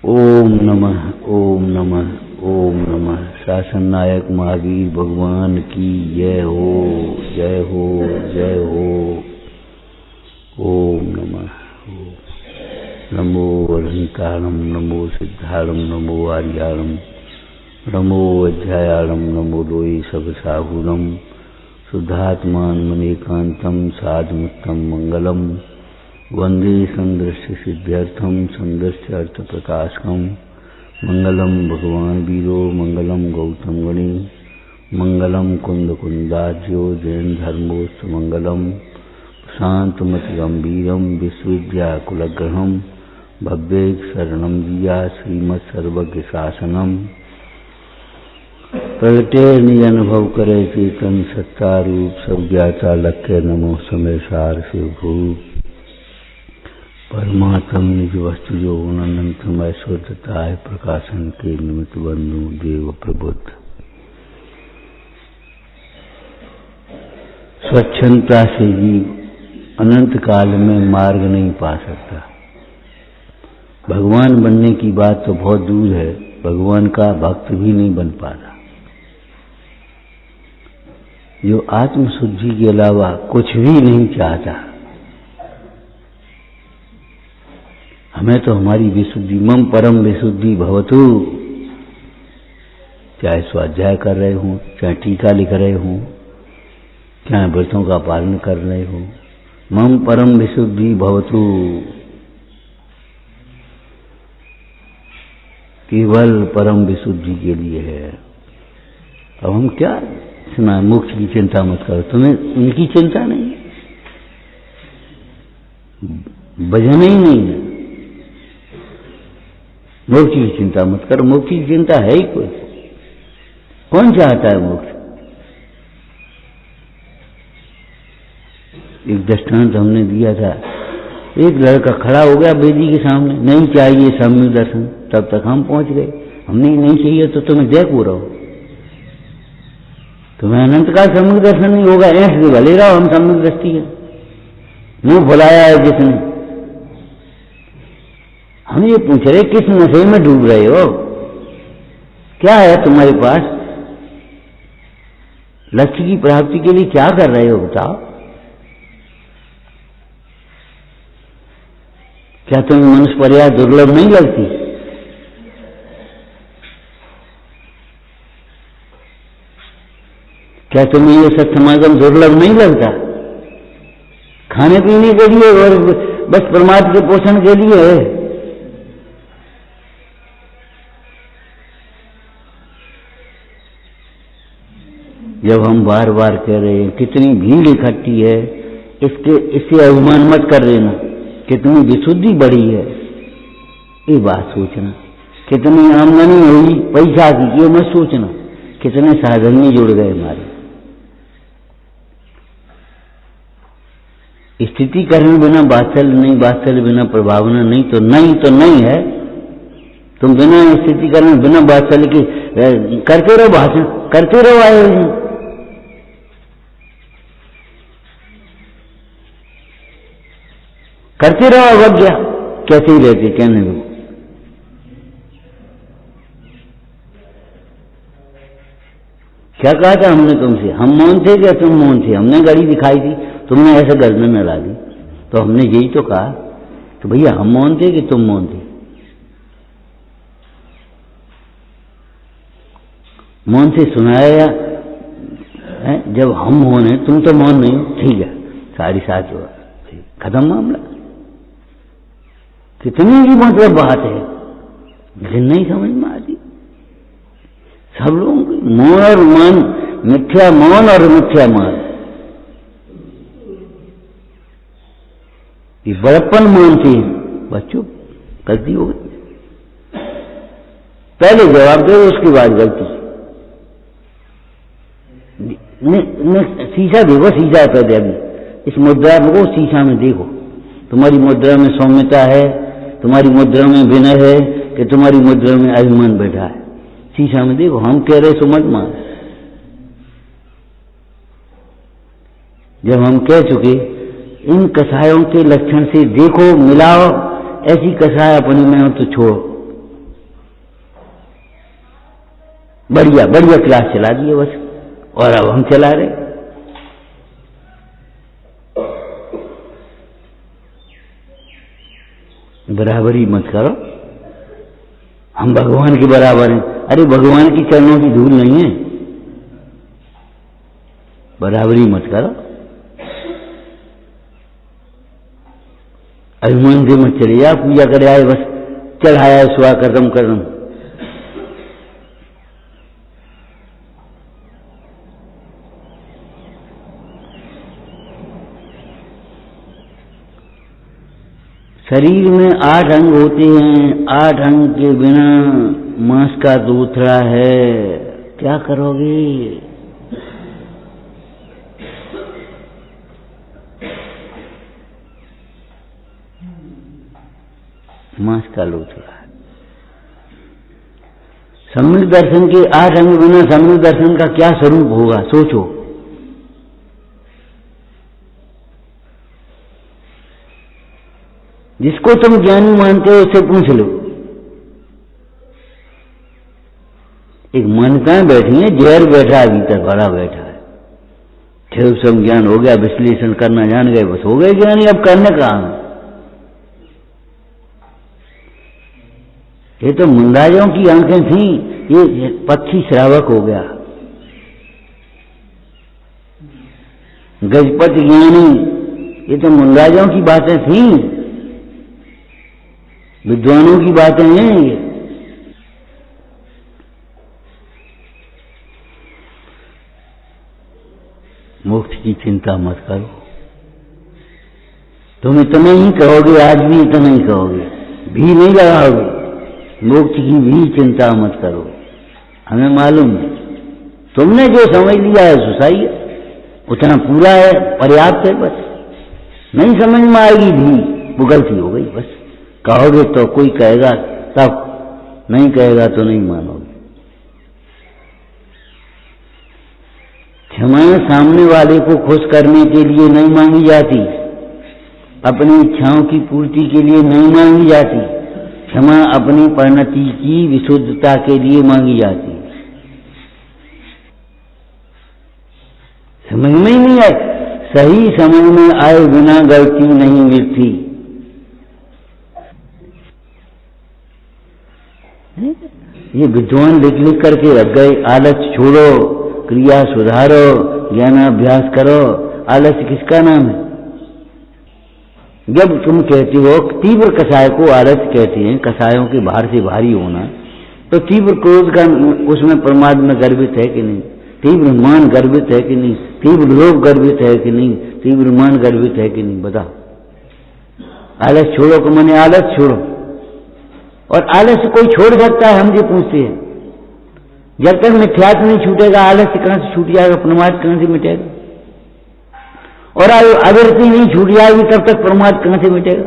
ओम नमः ओम नमः ओम नमः। शासन नायक महावीर भगवान की जय हो जय हो जय हो। ओम नमः। नमो अरहंतारम नमो सिद्धारम नमो आर्यारम नमो अध्यायारम नमो लोई सब साहुरम शुद्धात्मान मनेकांतम साधमुत्तम मंगलम वंदे संदृश्य सिद्ध्यर्थम संदृश्य अर्थ प्रकाशकम मंगलम भगवान वीरो मंगलम गौतम गणी मंगलम कुंद कुंदाज्यो जैन धर्मोस्त मंगलम शांतमति गंभीरम विश्वविद्या कुलग्रहम भव्येक शरणम जिया श्रीमत् सर्वज्ञ शासनम प्रगटे निज अनुभव करे चेतन सत्ता रूप सब ज्ञाता लक्ष्य नमो समय सार शिवभूप परमात्म निज वस्तु जो अनंतम ऐश्वर्यता है प्रकाशन के निमित्त बंधु देव प्रबुद्ध स्वच्छंदता से जीव अनंत काल में मार्ग नहीं पा सकता। भगवान बनने की बात तो बहुत दूर है, भगवान का भक्त भी नहीं बन पाता। जो आत्मशुद्धि के अलावा कुछ भी नहीं चाहता, हमें तो हमारी विशुद्धि मम परम विशुद्धि भवतु, चाहे स्वाध्याय कर रहे हों, चाहे टीका लिख रहे हों, चाहे व्रतों का पालन कर रहे हों, मम परम विशुद्धि भवतु केवल परम विशुद्धि के लिए है। अब हम क्या सुना, मोक्ष की चिंता मत करो, तुम्हें उनकी चिंता नहीं, भजन ही नहीं है। मोक्ष की चिंता मत करो, मोक्ष की चिंता है ही कोई, कौन चाहता है मोक्ष। एक दृष्टांत हमने दिया था, एक लड़का खड़ा हो गया बेदी के सामने, नहीं चाहिए सम्यक दर्शन, तब तक हम पहुंच गए। हमने नहीं चाहिए तो तुम्हें देख हो रहो, तुम्हें अनंत का सम्यक दर्शन नहीं होगा, ऐसे से भले रहो, हम सम्यक दृष्टि है, मुंह फुलाया है जिसने। हम ये पूछ रहे किस नशे में डूब रहे हो, क्या है तुम्हारे पास, लक्ष्य की प्राप्ति के लिए क्या कर रहे हो बताओ। क्या तुम्हें मनुष्य पर्याय दुर्लभ नहीं लगती? क्या तुम्हें ये सत्समागम दुर्लभ नहीं लगता? खाने पीने के लिए और बस परमात्मा के पोषण के लिए है। जब हम बार बार कह रहे हैं कितनी भीड़ इकट्ठी है, इससे अभिमान मत कर देना, कितनी विशुद्धि बढ़ी है ये बात सोचना, कितनी आमदनी हुई पैसा की ये मत सोचना, कितने साधन नहीं जुड़ गए हमारे। स्थिति करने बिना वात्सल्य नहीं, वात्सल्य बिना प्रभावना नहीं, तो नहीं तो नहीं है। तुम बिना स्थिति करने बिना वात्सल्य की करते रहो, भाषण करते रहो, आयोजन करते रहो, अवज्ञा कैसे ही रहती, कहने दो। क्या कहा था हमने तुमसे, हम मौन थे क्या तुम मौन थे? हमने घड़ी दिखाई थी, तुमने ऐसे गर्दन न डाली, तो हमने यही तो कहा कि भैया हम मौन थे कि तुम मौन थे। मौन से सुनाया है, जब हम मौन है, तुम तो मौन नहीं हो, ठीक है, सारी साथ हुआ, खत्म मामला। कितनी ही मतलब बात है, लेकिन नहीं समझ में आती सब लोगों की। मौन और मान, मिथ्या मौन और मिथ्या मान, ये बड़प्पन मानते हैं। बच्चों गलती हो गई, पहले जवाब दो, उसके बाद गलती। शीशा देखो, शीशा पहले अभी इस मुद्रा को शीशा में देखो, तुम्हारी मुद्रा में सौम्यता है, तुम्हारी मुद्रा में विनय है कि तुम्हारी मुद्रा में अभिमान बैठा है? शीशा में देखो। हम कह रहे सो मत मान। जब हम कह चुके इन कसायों के लक्षण से देखो, मिलाओ, ऐसी कसाय अपने में हो तो छोड़ो, बढ़िया बढ़िया क्लास चला दिए बस, और अब हम चला रहे। बराबरी मत करो, हम भगवान के बराबर हैं। अरे भगवान की चरणों की धूल नहीं है, बराबरी मत करो, अभिमान से मत चले जा। पूजा करे आए बस, चढ़ाया सुहा करम करम। शरीर में 8 अंग होते हैं, 8 अंग के बिना मांस का दूसरा है, क्या करोगे? मांस का लूथड़ा है। सम्यक दर्शन के 8 अंग बिना सम्यक दर्शन का क्या स्वरूप होगा, सोचो। जिसको तुम ज्ञानी मानते हो उससे पूछ लो। एक मन कहां बैठी है, जहर बैठा है भीतर, भरा बैठा है। ठेव सब ज्ञान हो गया, विश्लेषण करना जान गए, बस हो गए ज्ञानी, अब करने कहां है? ये तो मुंडाजों की आंखें थी, ये पक्षी श्रावक हो गया। गजपति ज्ञानी, ये तो मुंडाजों की बातें थी, विद्वानों की बातें हैं ये। मोक्ष की चिंता मत करो, तुम इतना ही कहोगे, आज भी इतना ही कहोगे, भी नहीं लगाओगे। मोक्ष की भी चिंता मत करो, हमें मालूम है, तुमने जो समझ लिया है सो सही है, उतना पूरा है, पर्याप्त है। बस नहीं समझ में आएगी भी, वो गलती हो गई। बस कहोगे तो कोई कहेगा तब, नहीं कहेगा तो नहीं मानोगे। क्षमा सामने वाले को खुश करने के लिए नहीं मांगी जाती, अपनी इच्छाओं की पूर्ति के लिए नहीं मांगी जाती। क्षमा अपनी परिणति की विशुद्धता के लिए मांगी जाती। समझ में ही नहीं आए, सही समझ में आए बिना गलती नहीं मिलती। ये विद्वान लिख लिख करके रख गए, आलस छोड़ो, क्रिया सुधारो, ज्ञानाभ्यास करो। आलस किसका नाम है? जब तुम कहते हो, तीव्र कषाय को आलस कहते हैं, कषायों के भार से भारी होना, तो तीव्र क्रोध का उसमें प्रमाद में गर्भित है कि नहीं? तीव्र मान गर्भित है कि नहीं? तीव्र लोभ गर्भित है कि नहीं? तीव्र मान गर्भित है कि नहीं? बताओ। आलस छोड़ो को मैंने आलस छोड़ो, और आलस कोई छोड़ सकता है? हम जो पूछते हैं, जब तक मिथ्यात्व नहीं छूटेगा, आलस कहां से छूट जाएगा, प्रमाद कहां से मिटेगा? और अविरति नहीं छूट जाएगी तब तक प्रमाद कहां से मिटेगा?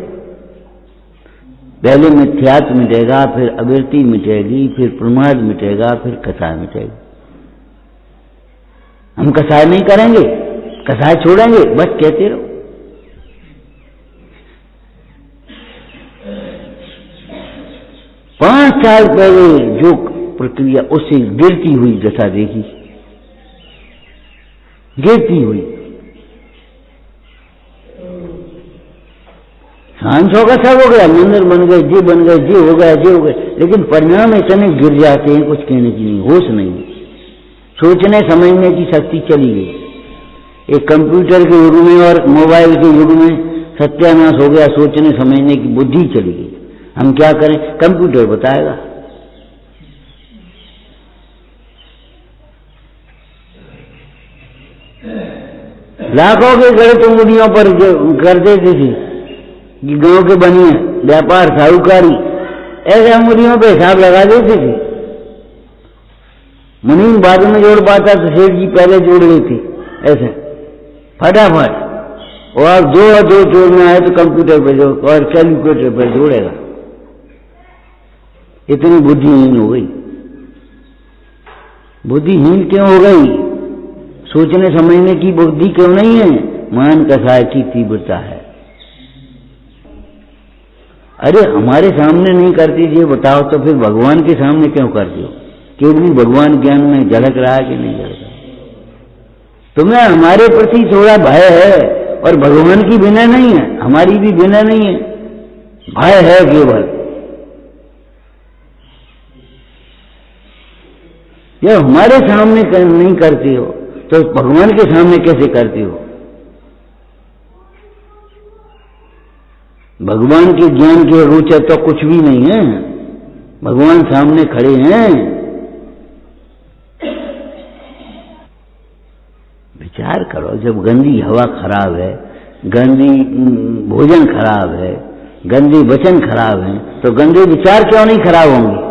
पहले मिथ्यात्व मिटेगा, फिर अविरति मिटेगी, फिर प्रमाद मिटेगा, फिर कषाय मिटेगा। हम कषाय नहीं करेंगे, कषाय छोड़ेंगे, बस कहते रहो। पांच साल पहले जो प्रक्रिया उससे गिरती हुई दशा देखी, गिरती हुई। 500 का सब हो गया, मंदिर बन गए, जी बन गए, जी हो गया, जी हो गए, लेकिन परिणाम इतने गिर जाते हैं, कुछ कहने की नहीं, होश नहीं, सोचने समझने की शक्ति चली गई। एक कंप्यूटर के युग में और मोबाइल के युग में सत्यानाश हो गया, सोचने समझने की बुद्धि चली गई। हम क्या करें? कंप्यूटर बताएगा। लाखों के गणित उंगलियों पर कर देती थी कि गांव के बनिए व्यापार साहूकारी, ऐसे उंगलियों पे हिसाब लगा देते थे। मुनीम बाद में जोड़ पाता तो सेठ जी पहले जोड़ लेते, ऐसे फटाफट। और आप दो जोड़ना है तो कंप्यूटर पे जोड़ और कैलकुलेटर पे जोड़ेगा। इतनी बुद्धिहीन हो गई। बुद्धिहीन क्यों हो गई? सोचने समझने की बुद्धि क्यों नहीं है? मान कषाय की तीव्रता है। अरे हमारे सामने नहीं करती, ये बताओ तो फिर भगवान के सामने क्यों करती हो? केवल भगवान ज्ञान में झलक रहा है कि नहीं झलक रहा? तुम्हें हमारे प्रति थोड़ा भय है, और भगवान की विनय नहीं है, हमारी भी विनय नहीं है, भय है केवल। जब हमारे सामने नहीं करती हो तो भगवान के सामने कैसे करती हो? भगवान के ज्ञान के रुचि तो कुछ भी नहीं है, भगवान सामने खड़े हैं। विचार करो, जब गंदी हवा खराब है, गंदी भोजन खराब है, गंदे वचन खराब है, तो गंदे विचार क्यों नहीं खराब होंगे?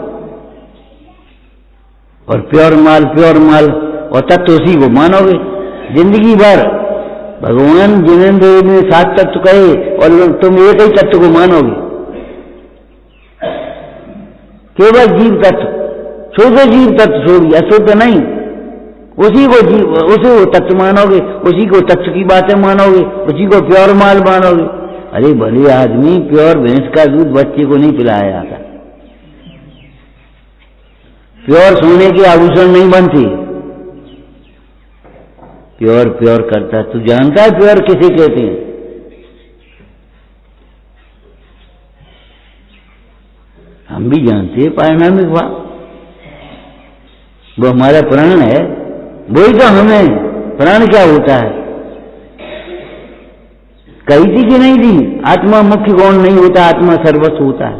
और प्योर माल और तत्व उसी को मानोगे जिंदगी भर। भगवान जिनेंद्र ने 7 तत्व कहे और तुम एक ही तत्व को मानोगे, केवल जीव तत्व, शुद्ध जीव तत्व छोड़िए, अशुद्ध नहीं, उसी को तत्व मानोगे, उसी को तत्व की बातें मानोगे, उसी को प्योर माल मानोगे। अरे भले आदमी, प्योर भैंस का दूध बच्चे को नहीं पिलाया जाता, प्योर सोने के आभूषण नहीं बनते, प्योर करता। तू जानता है प्योर किसे कहते हैं? हम भी जानते हैं, पारिणामिक भाव, वो हमारा प्राण है, वही तो हमें। प्राण क्या होता है? कही थी कि नहीं थी? आत्मा मुख्य गौण नहीं होता, आत्मा सर्वस्व होता है।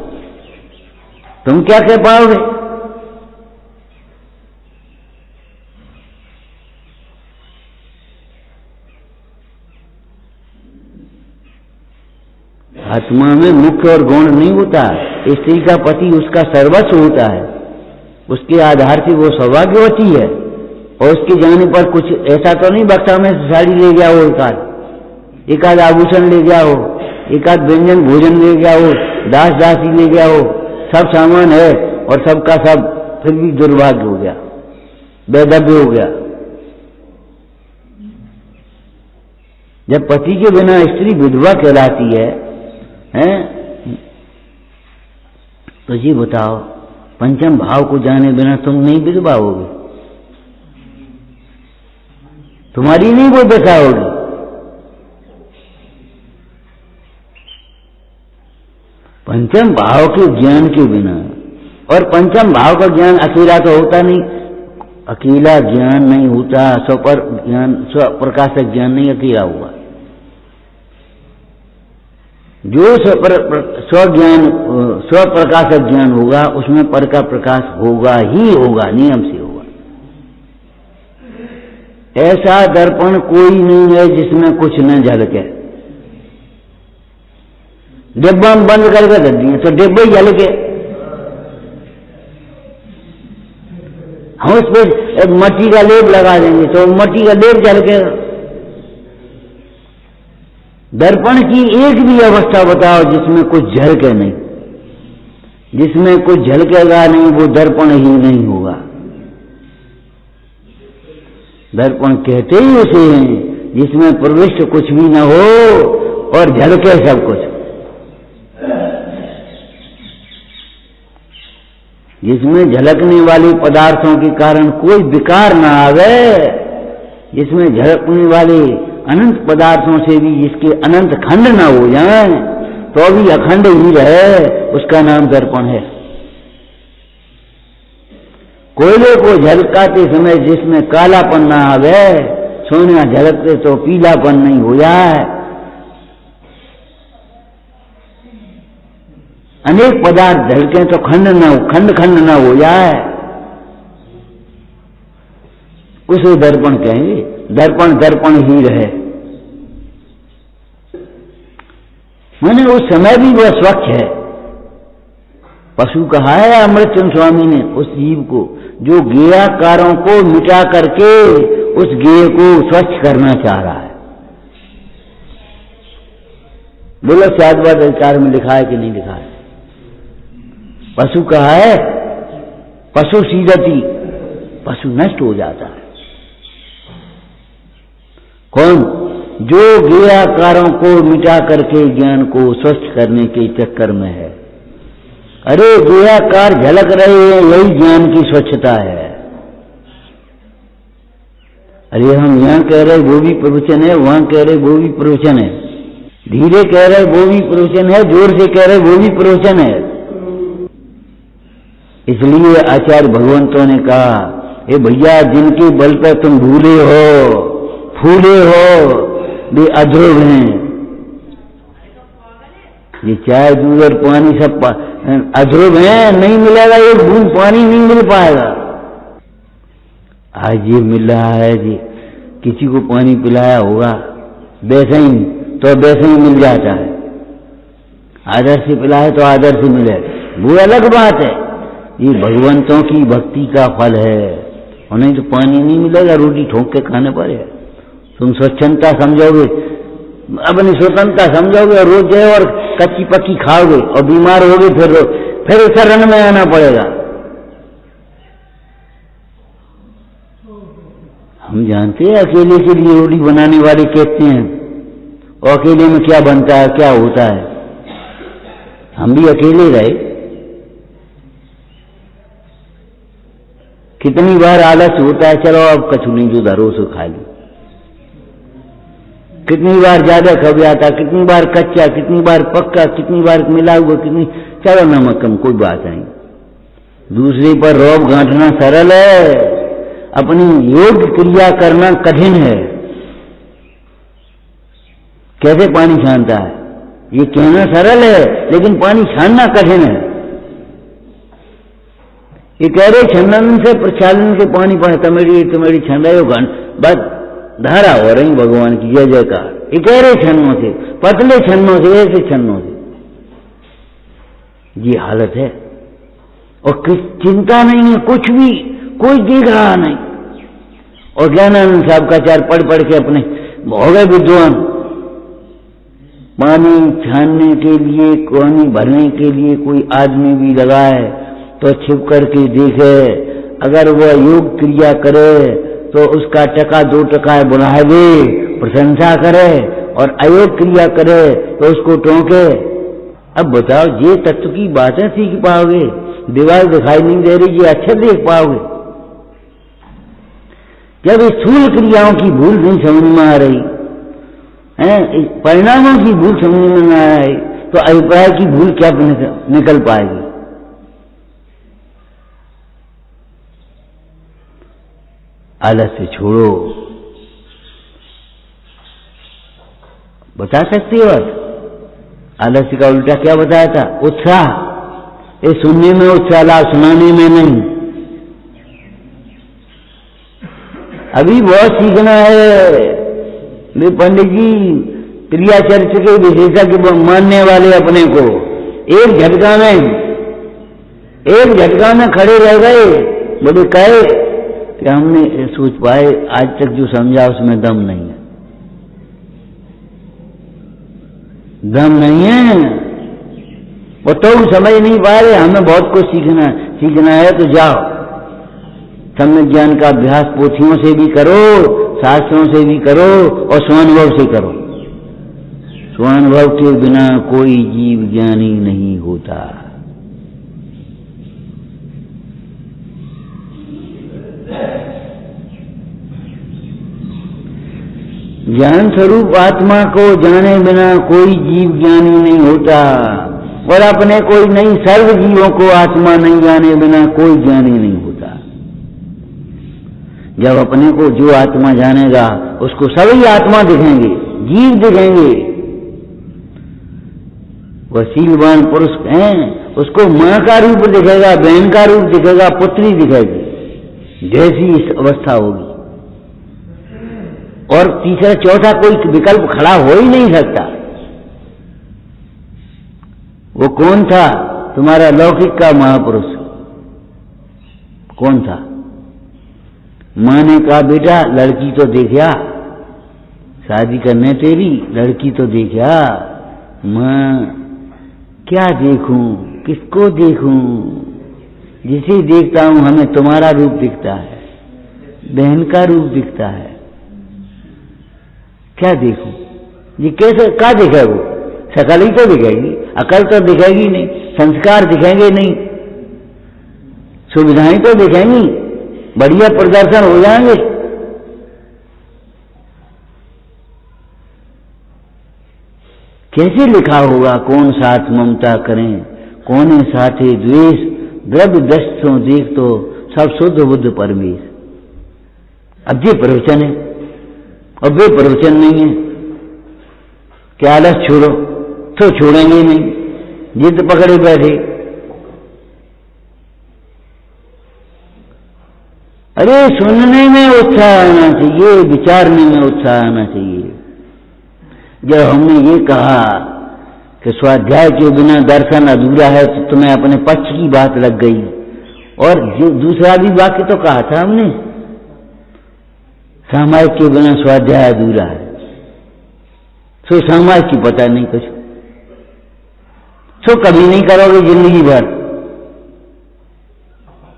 तुम क्या कह पाओगे? आत्मा में मुख्य और गौण नहीं होता। स्त्री का पति उसका सर्वस्व होता है, उसके आधार से वो सौभाग्यवती है, और उसके जाने पर कुछ ऐसा तो नहीं बक्सा में साड़ी ले गया हो, एक आध आभूषण ले गया हो, एक आध व्यंजन भोजन ले गया हो, दास दासी ले गया हो, सब सामान है और सबका सब, फिर भी दुर्भाग्य हो गया, वैधव्य हो गया। जब पति के बिना स्त्री विधवा कहलाती है, तो ये बताओ, पंचम भाव को जाने बिना तुम नहीं विधवा होगी, तुम्हारी नहीं वो दशा होगी। पंचम भाव के ज्ञान के बिना, और पंचम भाव का ज्ञान अकेला तो होता नहीं, अकेला ज्ञान नहीं होता, स्वपर ज्ञान, स्वप्रकाशक ज्ञान नहीं अकेला हुआ। जो स्वज्ञान, स्वप्रकाशक ज्ञान होगा, उसमें पर का प्रकाश होगा ही होगा, नियम से होगा। ऐसा दर्पण कोई नहीं है जिसमें कुछ न झलके। डिब्बा में बंद करके रख दिए तो डिब्बे ही झलके, हम उस पर मट्टी का लेप लगा देंगे तो मट्टी का लेप झलके। दर्पण की एक भी अवस्था बताओ जिसमें कुछ झलके नहीं, जिसमें कुछ झलकेगा नहीं, वो दर्पण ही नहीं होगा। दर्पण कहते ही उसे हैं जिसमें प्रविष्ट कुछ भी न हो और झलके सब कुछ, जिसमें झलकने वाले पदार्थों के कारण कोई विकार न आवे, जिसमें झलकने वाले अनंत पदार्थों से भी जिसके अनंत खंड न हो जाए तो भी अखंड ही रहे, उसका नाम दर्पण है। कोयले को झलकाते समय जिसमें कालापन ना आवे, सोना झलकते तो पीलापन नहीं हो जाए। अनेक पदार्थ झलके तो खंड न हो जाए, उसे दर्पण कहेंगे। दर्पण दर्पण ही रहे, मैंने उस समय भी वह स्वच्छ है। पशु कहा है अमृतचंद्र स्वामी ने उस जीव को जो गेयाकारों को मिटा करके उस गेय को स्वच्छ करना चाह रहा है। बोलो शायद अधिकार में लिखा है कि नहीं लिखा है? पशु कहा है पशु सीदती, पशु नष्ट हो जाता है। कौन? जो गेयाकारों को मिटा करके ज्ञान को स्वच्छ करने के चक्कर में है। अरे गोयाकार झलक रहे हैं, यही ज्ञान की स्वच्छता है। अरे हम यहाँ कह रहे वो भी प्रवचन है, वहां कह रहे वो भी प्रवचन है, धीरे कह रहे वो भी प्रवचन है, जोर से कह रहे वो भी प्रवचन है। इसलिए आचार्य भगवंतों ने कहा, ए भैया जिनके बल पर तुम भूले हो, फूले हो, वे अध्रुव हैं। ये चाय दूध और पानी सब अध्रुव हैं, नहीं मिलेगा, एक बूंद पानी नहीं मिल पाएगा। आज ये मिल रहा है जी, किसी को पानी पिलाया होगा वैसे ही, तो वैसे ही मिल जाता है। आदर से पिलाए तो आदर से मिले, वो अलग बात है। ये भगवंतों की भक्ति का फल है। और नहीं तो पानी नहीं मिलेगा, रोटी ठोक के खाने पर है। तुम स्वच्छंदता समझोगे, अपनी स्वतंत्रता समझोगे, रोज है और कच्ची पक्की खाओगे और बीमार होगे, फिर शरण में आना पड़ेगा। हम जानते हैं अकेले के लिए रोटी बनाने वाले कहते हैं, और अकेले में क्या बनता है, क्या होता है। हम भी अकेले रहे, कितनी बार आलस होता है, चलो अब कछु नहीं जो धरो सो खा ली। कितनी बार ज्यादा खब जाता, कितनी बार कच्चा, कितनी बार पक्का, कितनी बार मिला हुआ, कितनी, चलो नमक कम, कोई बात नहीं। दूसरे पर रौब गांठना सरल है, अपनी योग क्रिया करना कठिन है। कैसे पानी छानता है, ये कहना सरल है, लेकिन पानी छानना कठिन है। ये कह रहे छन्नन से प्रक्षालन से पानी पाए, तमेड़ी छन रहे हो, बस धारा हो रही भगवान की, जय जयकार। ये कह रहे छन्नों से, पतले छन्नों से, ऐसे छन्नों से, ये हालत है। और चिंता नहीं है, कुछ भी कोई देख रहा नहीं। और ज्ञानानंद साहब का चार पढ़ पढ़ के अपने हो गए विद्वान। पानी छानने के लिए, पानी भरने के लिए कोई आदमी भी लगाए तो छिप करके देखे, अगर वह योग क्रिया करे तो उसका टका 2 टका बढ़ा दे, प्रशंसा करे, और अयोग क्रिया करे तो उसको टोके। अब बताओ, ये तत्व की बातें सीख पाओगे, दीवार दिखाई नहीं दे रही, ये अच्छा देख पाओगे। जब स्थूल क्रियाओं की भूल नहीं समझ में आ रही है, परिणामों की भूल समझ में न आ रही, तो अभिप्राय की भूल क्या निकल पाएगी। आलस से छोड़ो। बता सकती हो आलस्य का उल्टा क्या बताया था? उत्साह। ये सुनने में उत्साह ला, सुनाने में नहीं। अभी बहुत सीखना है। वे पंडित जी क्रिया चरित्र के विशेषज्ञ मानने वाले अपने को एक झटका में खड़े रह गए। बोले कहे कि हमने सोच पाए आज तक जो समझा उसमें दम नहीं है, दम नहीं है। वो तो समझ नहीं पा रहे, हमें बहुत कुछ सीखना है तो जाओ सम्यक ज्ञान का अभ्यास पोथियों से भी करो, शास्त्रों से भी करो और स्वानुभव से करो। स्वानुभव के बिना कोई जीव ज्ञानी नहीं होता। ज्ञान स्वरूप आत्मा को जाने बिना कोई जीव ज्ञानी नहीं होता, और अपने कोई नहीं सर्व जीवों को आत्मा नहीं जाने बिना कोई ज्ञानी नहीं होता। जब अपने को जो आत्मा जानेगा उसको सभी आत्मा दिखेंगे, जीव दिखेंगे। वह शीलवान पुरुष है, उसको मां का रूप दिखेगा, बहन का रूप दिखेगा, पुत्री दिखेगी, जैसी इस अवस्था होगी। और तीसरा चौथा कोई विकल्प खड़ा हो ही नहीं सकता। वो कौन था? तुम्हारा लौकिक का महापुरुष कौन था? मां ने कहा बेटा लड़की तो देखा, शादी करने तेरी, लड़की तो देखा। मां क्या देखूं, किसको देखूं? जिसे देखता हूं हमें तुम्हारा रूप दिखता है, बहन का रूप दिखता है, क्या देखूं? ये कैसे क्या दिखेगा? वो शकल ही तो दिखेगी, अकल तो दिखेगी नहीं। संस्कार दिखेंगे नहीं, सुविधाएं तो दिखेंगी, बढ़िया प्रदर्शन हो जाएंगे। कैसे लिखा होगा, कौन साथ ममता करें, कौन साथे द्वेष, द्रव्य दस्तों देख तो सब शुद्ध बुद्ध परमेश। अब ये प्रवचन है, अब वे प्रवचन नहीं है। क्या आलस छोड़ो, तो छोड़ेंगे नहीं, जिद पकड़े बैठे। अरे सुनने में उत्साह आना चाहिए, विचारने में उत्साह आना चाहिए। जब हमने ये कहा कि स्वाध्याय के बिना दर्शन अधूरा है, तो तुम्हें अपने पक्ष की बात लग गई। और जो दूसरा भी वाक्य तो कहा था हमने, सामायिक के बिना स्वाध्याय अधूरा है। सो सामायिक की पता नहीं कुछ, सो कभी नहीं करोगे जिंदगी भर,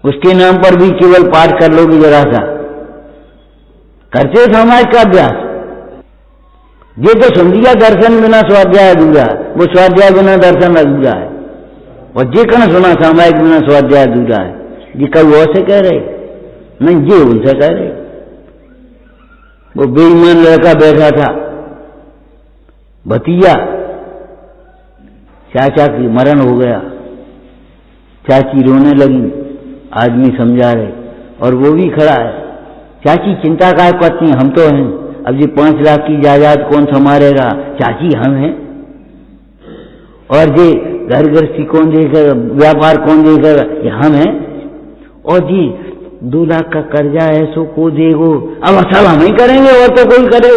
उसके नाम पर भी केवल पाठ कर लोगे जरा सा। करते हो सामायिक का अभ्यास? ये तो सुन लिया दर्शन बिना स्वाध्याय अधूरा, वो स्वाध्याय बिना दर्शन अधूरा है। और ये कहना सुना सामायिक बिना स्वाध्याय अधूरा है, ये कब वो से कह रहे? नहीं, ये उनसे कह रहे। वो बेईमान लड़का बैठा था, भतीजा, चाचा की मरण हो गया, चाची रोने लगी, आदमी समझा रहे, और वो भी खड़ा है। चाची चिंता काय करती हैं, हम तो हैं, अब ये 5 लाख की जायदाद कौन संभालेगा? चाची हम हैं। और ये घर गृहस्थी कौन देखेगा, व्यापार कौन देखेगा? ये हम हैं। और जी 2 लाख का कर्जा है, सो को देगो? अब सब हम ही करेंगे, और तो कोई करे?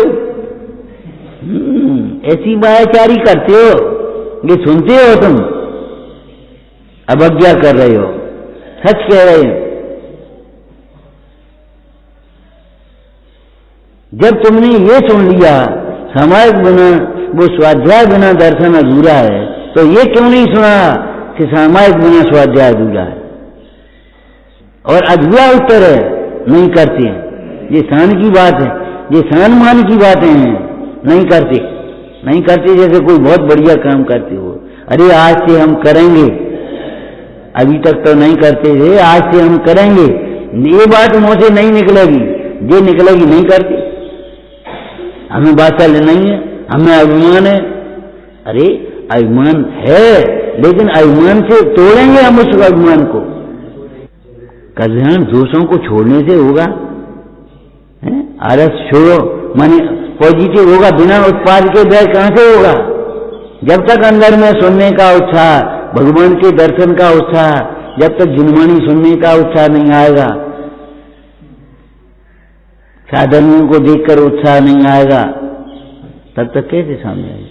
ऐसी बायाचारी करते हो, ये सुनते हो तुम, अवज्ञा कर रहे हो, सच कह रहे हो। जब तुमने ये सुन लिया सामायिक बिना, वो स्वाध्याय बिना दर्शन अधूरा है, तो ये क्यों नहीं सुना कि सामायिक बिना स्वाध्याय अधूरा है? और अधूरा उत्तर है, नहीं करते हैं। ये शान की बात है, ये शान मान की बातें हैं, नहीं करते, नहीं करते। जैसे कोई बहुत बढ़िया काम करते हो, अरे आज से हम करेंगे, अभी तक तो नहीं करते थे, आज से हम करेंगे, ये बात मुंह से नहीं निकलेगी, ये निकलेगी नहीं करती। हमें वात्सल्य नहीं है, हमें अभिमान है। अरे अभिमान है, लेकिन अभिमान से तोड़ेंगे हम उस अभिमान को। कल्याण दोषों को छोड़ने से होगा, आलस छोड़ो, माने पॉजिटिव होगा। बिना उत्पाद के व्यय कहां से होगा? जब तक अंदर में सुनने का उत्साह, भगवान के दर्शन का उत्साह, जब तक गुणवाणी सुनने का उत्साह नहीं आएगा, साधनों को देखकर उत्साह नहीं आएगा, तब तक कैसे सामने आएगा?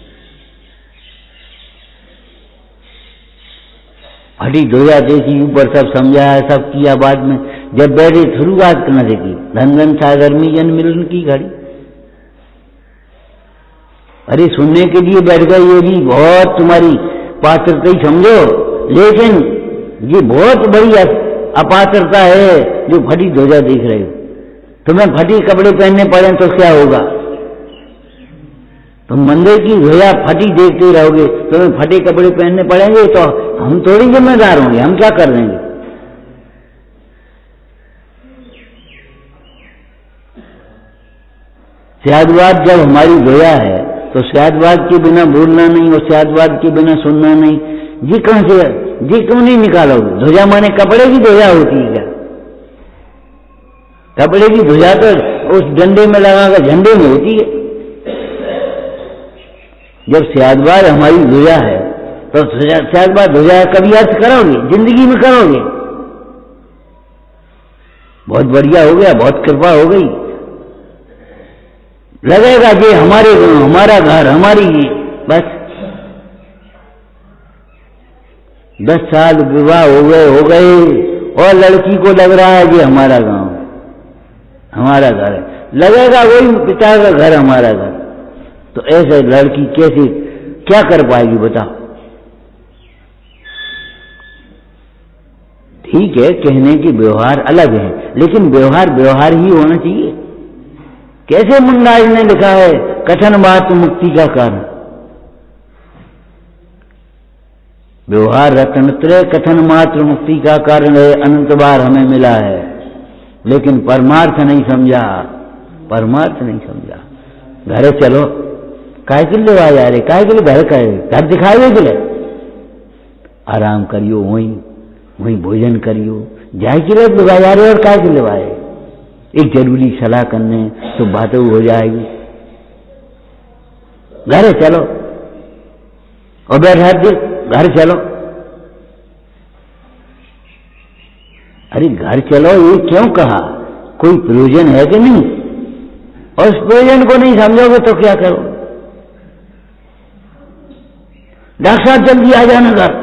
हटी धोया देखी, ऊपर सब समझाया, सब किया, बाद में जब बैठे शुरुआत करना देखी, धन धन सागर में जन मिलन की घड़ी। अरे सुनने के लिए बैठ गए, ये भी बहुत तुम्हारी पात्रता ही समझो, लेकिन ये बहुत बड़ी अपात्रता है जो फटी ध्वजा देख रहे हो। तुम्हें फटी कपड़े पहनने पड़े तो क्या होगा? तुम मंदिर की ध्वजा फटी देखते रहोगे, तुम्हें फटे कपड़े पहनने पड़ेंगे, तो हम थोड़ी जिम्मेदार होंगे, हम क्या कर देंगे? स्यादवाद जब हमारी ध्वजा है, तो स्यादवाद के बिना बोलना नहीं और स्यादवाद के बिना सुनना नहीं। ये कहां से, ये क्यों नहीं निकालोगे? ध्वजा माने कपड़े की ध्वजा होती है क्या? कपड़े की ध्वजा तो उस डंडे में लगाकर झंडे में होती है। जब स्यादवाद हमारी ध्वजा है, तो स्यादवाद ध्वजा कभी अर्थ करोगे? जिंदगी में करोगे? बहुत बढ़िया हो गया, बहुत कृपा हो गई, लगेगा कि हमारे गांव, हमारा घर, हमारी, बस 10 साल विवाह हो गए और लड़की को लग रहा है कि हमारा गांव, हमारा घर है, लगेगा वही पिता का घर हमारा घर। तो ऐसे लड़की कैसे, क्या कर पाएगी बताओ? ठीक है, कहने की व्यवहार अलग है, लेकिन व्यवहार व्यवहार ही होना चाहिए। कैसे मुंडाज ने लिखा है, कठिन बात मुक्ति का कारण। व्यवहार रत्नत्रय कथन मात्र मुक्ति का कारण है, अनंत बार हमें मिला है, लेकिन परमार्थ नहीं समझा, परमार्थ नहीं समझा। घर चलो, काय के लिए आ जा रहे, काय के लिए घर का है, घर दिखाए के लिए आराम करियो, वहीं भोजन करियो, जाए के लिए जा रहे और काय के लिए आए, एक जरूरी सलाह करने तो बातें हो जाएगी। घर चलो और बैठा दे, घर चलो, अरे घर चलो ये क्यों कहा, कोई प्रयोजन है कि नहीं, और उस प्रयोजन को नहीं समझोगे तो क्या करो। डॉक्टर साहब जल्दी आ जाना घर,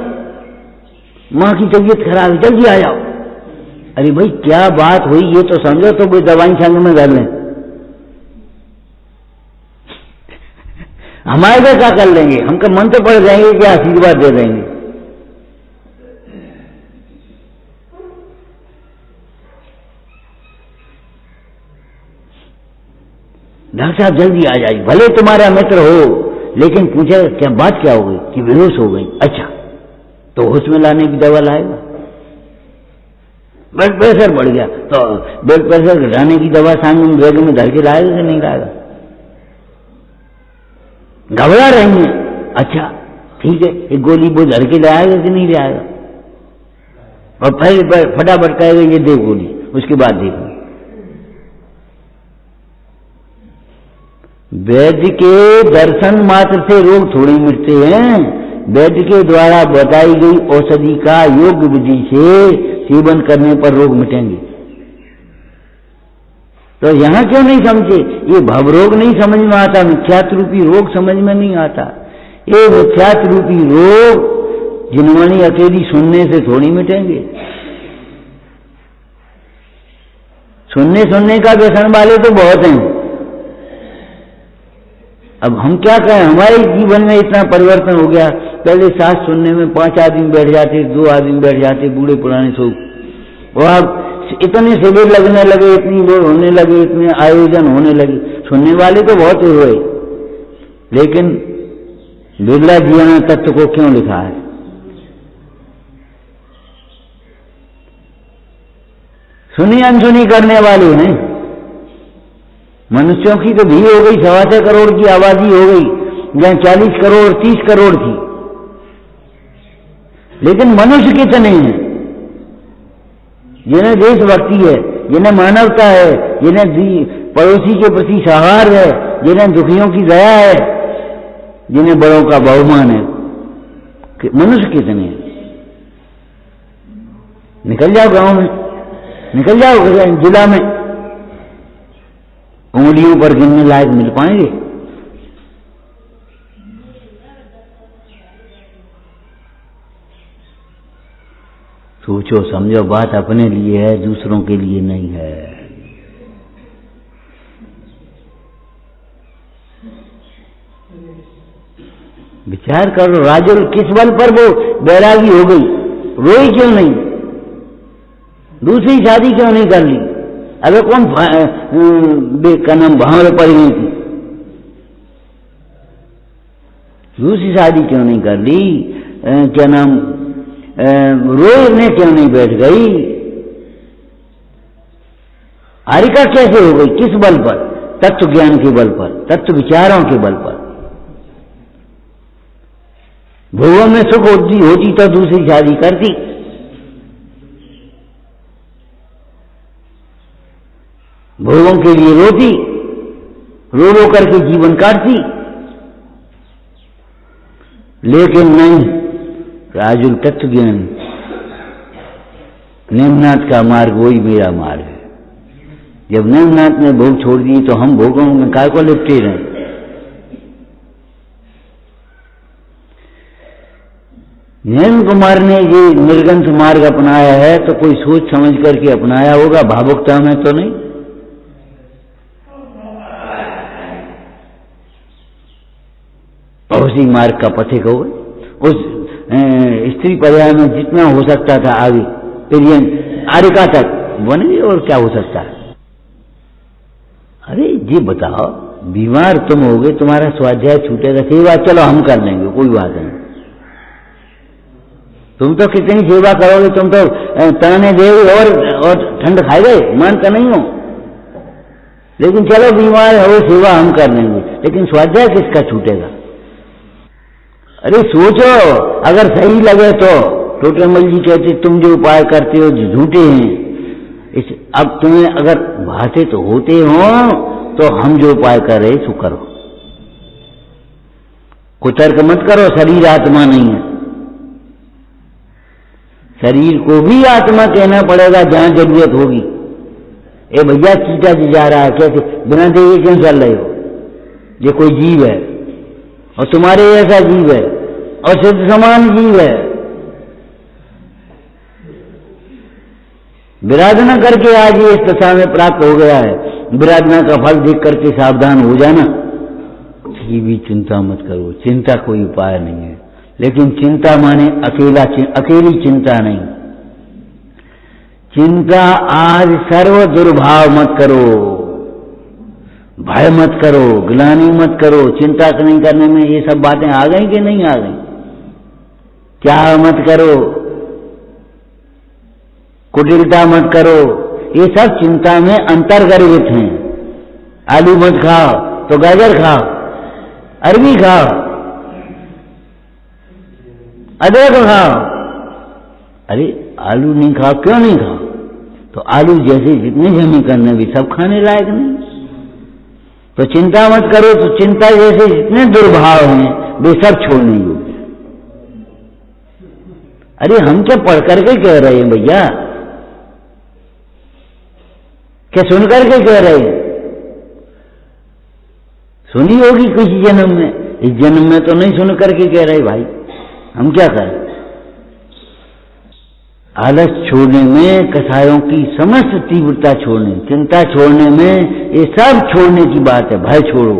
मां की तबीयत खराब है, जल्दी आ जाओ। अरे भाई क्या बात हुई ये तो समझो, तो कोई दवाई संग में कर लें, हमारे पे क्या कर लेंगे, हमका मन तो पड़ जाएंगे, क्या आशीर्वाद दे देंगे। डॉक्टर साहब जल्दी आ जाइए, भले तुम्हारा मित्र हो, लेकिन पूछे क्या बात क्या हो गई कि बेहोश हो गई, अच्छा तो होश में लाने की दवा लाएगा। ब्लड प्रेशर बढ़ गया तो ब्लड प्रेशर घटाने की दवा सांग बैग में धर के लाएगा कि नहीं लाएगा। घबरा रही है, अच्छा ठीक है एक गोली वो धर के लाएगा कि नहीं लाएगा, और पहले फटाफट कहेगा ये दे गोली, उसके बाद देखो। वैद्य के दर्शन मात्र से रोग थोड़ी मिटते हैं, वैद्य के द्वारा बताई गई औषधि का योग्य विधि से सेवन करने पर रोग मिटेंगे। तो यहां क्यों नहीं समझे, ये भवरोग नहीं समझ में आता, मिथ्यात्व रूपी रोग समझ में नहीं आता। ये मिथ्यात्व रूपी रोग जिनवानी अकेली सुनने से थोड़ी मिटेंगे, सुनने का व्यसन वाले तो बहुत हैं। अब हम क्या कहें, हमारे जीवन में इतना परिवर्तन हो गया, पहले सांस सुनने में 5 आदमी बैठ जाते, 2 आदमी बैठ जाते, बूढ़े पुराने सो, और अब इतने शिविर लगने लगे, इतनी लोग होने लगे, इतने आयोजन होने लगे, सुनने वाले तो बहुत हुए, लेकिन बिरला जीवन तत्व को क्यों लिखा है। सुनी अनसुनी करने वाले हैं, मनुष्यों की तो भीड़ हो गई, 6.25 करोड़ की आबादी हो गई, जहां 40 करोड़ 30 करोड़ थी, लेकिन मनुष्य कितने हैं जिन्हें देशभक्ति है, जिन्हें मानवता है, जिन्हें पड़ोसी के प्रति सहार है, जिन्हें दुखियों की दया है, जिन्हें बड़ों का बहुमान है, मनुष्य कितने हैं। निकल जाओ गांव में, निकल जाओ जिला में, उंगलियों पर गिनने लायक मिल पाएंगे। सोचो समझो, बात अपने लिए है, दूसरों के लिए नहीं है। विचार करो, राजुल किस बल पर वो बैरागी हो गई, रोई क्यों नहीं, दूसरी शादी क्यों नहीं कर ली। अबे कौन का नाम भावरे पड़ गई थी, दूसरी शादी क्यों नहीं कर ली, क्या नाम रोने क्यों नहीं बैठ गई। हारिका कैसे हो गई, किस बल पर, तत्व ज्ञान के बल पर, तत्व विचारों के बल पर। भोगों में सुख होती तो दूसरी शादी करती, भोगों के लिए रोती, रो रो करके जीवन काटती, लेकिन नहीं, राजुल तत्व ज्ञान नेमनाथ का मार्ग वही मेरा मार्ग है। जब नेमनाथ ने भोग छोड़ दिए तो हम भोगों में काय को लिपटे रहे। नेम कुमार ने ये निर्गंथ मार्ग अपनाया है तो कोई सोच समझ करके अपनाया होगा, भावुकता में तो नहीं। और उसी मार्ग का पथिक हो गए, उस स्त्री पर्याय में जितना हो सकता था आगे पर्यंत आरिका तक बने, और क्या हो सकता है। अरे जी बताओ, बीमार तुम हो गए, तुम्हारा स्वाध्याय छूटेगा, सही बात, चलो हम कर लेंगे, कोई बात नहीं। तुम तो कितनी सेवा करोगे, तुम तो ताने देवी और ठंड खाए गए, मानता नहीं हो। लेकिन चलो बीमार हो, सेवा हम कर लेंगे, लेकिन स्वाध्याय किसका छूटेगा? अरे सोचो, अगर सही लगे तो टोटेमल जी कहते तुम जो उपाय करते हो झूठे हैं। अब तुम्हें अगर भाते तो होते हो तो हम जो उपाय कर रहे सो करो, कुतर्क मत करो। शरीर आत्मा नहीं है, शरीर को भी आत्मा कहना पड़ेगा जहां जरूरत होगी। ए भैया चीटा जी जा रहा है, कैसे बिना देखे क्यों चल रहे हो? ये कोई जीव है और तुम्हारे ऐसा जीव है और शुद्ध समान जीव है। विराधना करके आज ये इस दशा में प्राप्त हो गया है, विराधना का फल देख करके सावधान हो जाना। ये भी चिंता मत करो, चिंता कोई उपाय नहीं है। लेकिन चिंता माने अकेली चिंता नहीं। चिंता आज सर्व दुर्भाव मत करो, भय मत करो, ग्लानि मत करो। चिंता नहीं करने में ये सब बातें आ गई कि नहीं आ गई? क्या मत करो, कुटिलता मत करो, ये सब चिंता में अंतर्गर्भित हैं। आलू मत खाओ तो गाजर खाओ, अरबी खाओ, अदरक खाओ। अरे आलू नहीं खाओ, क्यों नहीं खाओ? तो आलू जैसे जितने जमी करने भी सब खाने लायक नहीं। तो चिंता मत करो, तो चिंता जैसे जितने दुर्भाव हैं वे सब छोड़ने योग्य। अरे हम क्या पढ़ करके कह रहे हैं भैया, क्या सुन करके कह रहे हैं? सुनी होगी किसी जन्म में, इस जन्म में तो नहीं सुन करके कह रहे भाई। हम क्या करें? आलस छोड़ने में, कसायों की समस्त तीव्रता छोड़ने, चिंता छोड़ने में, ये सब छोड़ने की बात है। भय छोड़ो।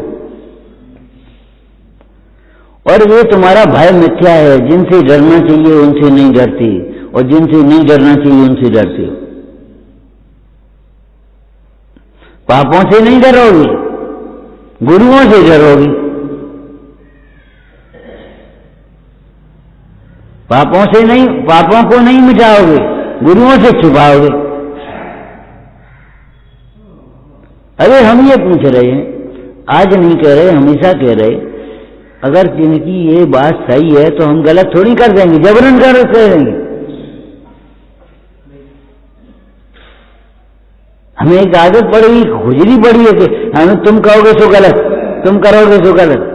और ये तुम्हारा भय मिथ्या है। जिनसे डरना चाहिए उनसे नहीं डरते, और जिनसे नहीं डरना चाहिए उनसे डरते हो। पापों से नहीं डरोगे, गुरुओं से डरोगे। पापों से नहीं, पापों को नहीं मिटाओगे, गुरुओं से छुपाओगे। अरे हम ये पूछ रहे हैं, आज नहीं कह रहे, हमेशा कह रहे, अगर जिनकी ये बात सही है तो हम गलत थोड़ी कर देंगे, जबरन कर देंगे। हमें एक आदत पड़ी, खुजली पड़ी है कि हमें तुम कहोगे सो गलत, तुम करोगे सो गलत।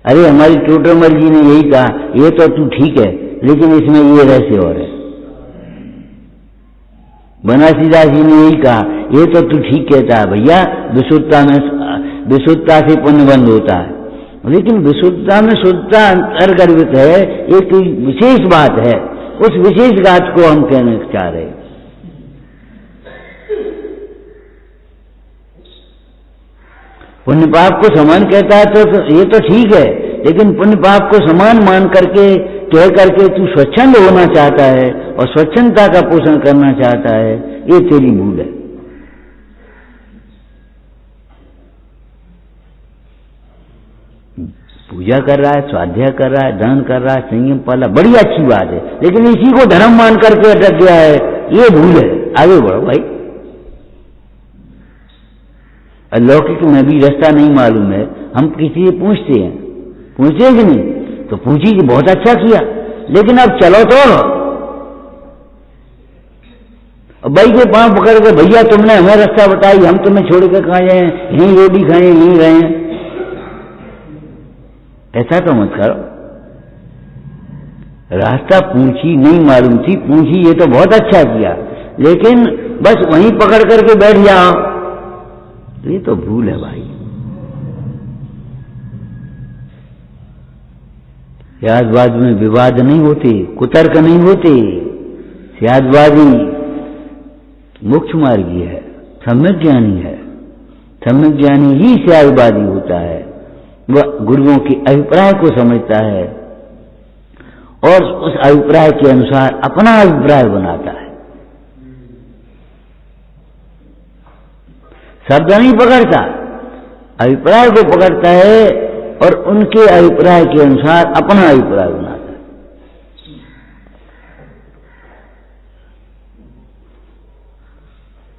अरे हमारी टोटमल जी ने यही कहा, ये तो तू ठीक है लेकिन इसमें ये रहस्य और है। बनासीदास जी ने यही कहा, ये तो तू ठीक कहता है भैया, विशुद्धता से पुण्य बंद होता है, लेकिन विशुद्धता में शुद्धता अंतर्गर्भित है। एक विशेष बात है, उस विशेष बात को हम कहना चाह रहे हैं। पुण्य पाप को समान कहता है तो ये तो ठीक है, लेकिन पुण्य पाप को समान मान करके कह करके तू स्वच्छंद होना चाहता है और स्वच्छंदता का पोषण करना चाहता है, ये तेरी भूल है। पूजा कर रहा है, स्वाध्याय कर रहा है, दान कर रहा है, संयम पाला, बड़ी अच्छी बात है, लेकिन इसी को धर्म मान करके अटक गया है, ये भूल है। आगे बढ़ो भाई। अलौकिक में भी रास्ता नहीं मालूम है, हम किसी से पूछते हैं कि नहीं? तो पूछी कि बहुत अच्छा किया, लेकिन अब चलो तो। भाई के पांव पकड़ के, भैया तुमने हमें रास्ता बताई, हम तुम्हें छोड़ के कहाँ जाए, यहीं रोटी खाए, यहीं रहे। ऐसा तो मत करो। रास्ता पूछी, नहीं मालूम थी, पूछी, ये तो बहुत अच्छा किया, लेकिन बस वहीं पकड़ करके बैठ जाओ, तो ये तो भूल है भाई। सियादबाद में विवाद नहीं होते, कुतर्क नहीं होते। सियादबादी मोक्ष मार्गी है, सम्यक ज्ञानी है। सम्यक ज्ञानी ही सियादबादी होता है। वह गुरुओं के अभिप्राय को समझता है और उस अभिप्राय के अनुसार अपना अभिप्राय बनाता है। शब्द नहीं पकड़ता, अभिप्राय को पकड़ता है और उनके अभिप्राय के अनुसार अपना अभिप्राय बनाता है।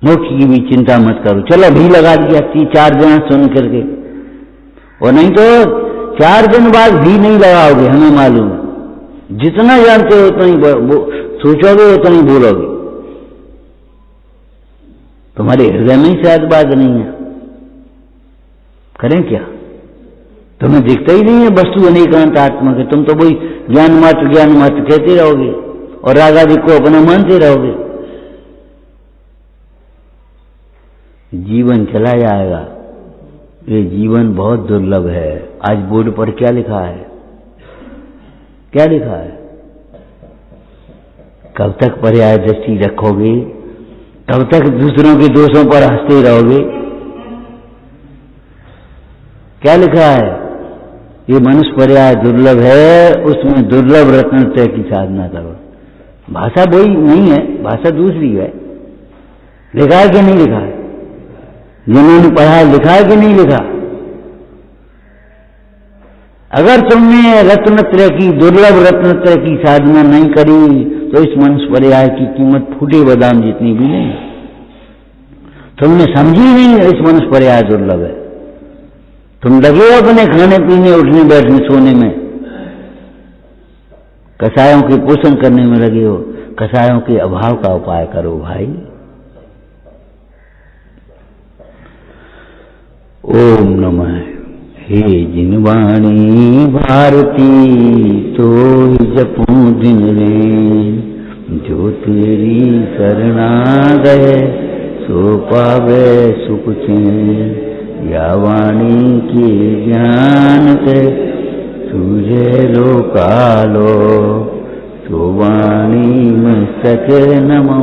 मोक्ष की भी चिंता मत करो, चलो भी लगा दिया 4 दिन सुन करके, और नहीं तो 4 दिन बाद भी नहीं लगाओगे, हमें मालूम है। जितना जानते हो उतना ही सोचोगे, उतना ही बोलोगे। तुम्हारे हृदय में ही शायद बात नहीं है, करें क्या? तुम्हें दिखता ही नहीं है वस्तु अनेकांत आत्मा के, तुम तो वही ज्ञान मात्र कहते रहोगे और रागादि को अपना मानते रहोगे। जीवन चला जाएगा, ये जीवन बहुत दुर्लभ है। आज बोर्ड पर क्या लिखा है? क्या लिखा है? कब तक पर्याय दृष्टि रखोगे? कब तक दूसरों के दोषों पर हंसते रहोगे? क्या लिखा है? ये मनुष्य पर्याय दुर्लभ है, उसमें दुर्लभ रत्नत्रय की साधना करो। भाषा वही नहीं है, भाषा दूसरी है। लिखा है कि नहीं लिखा है? जिन्होंने पढ़ा है लिखा है कि नहीं लिखा? अगर तुमने रत्नत्रय की, दुर्लभ रत्नत्रय की साधना नहीं करी तो इस मनुष्य पर्याय की कीमत फूटे बादाम जितनी भी नहीं। तुमने समझी नहीं इस मनुष्य पर्याय दुर्लभ है। तुम लगे हो अपने खाने पीने, उठने बैठने सोने में, कसायों के पोषण करने में लगे हो। कसायों के अभाव का उपाय करो भाई। ओम नमः। हे जिनवाणी भारती तो जपू दिन रे, जो तेरी शरणा गए सो पावे सुख चैन। या वाणी की ज्ञान के तुझे लो कालो, तो वाणी में सके नमो।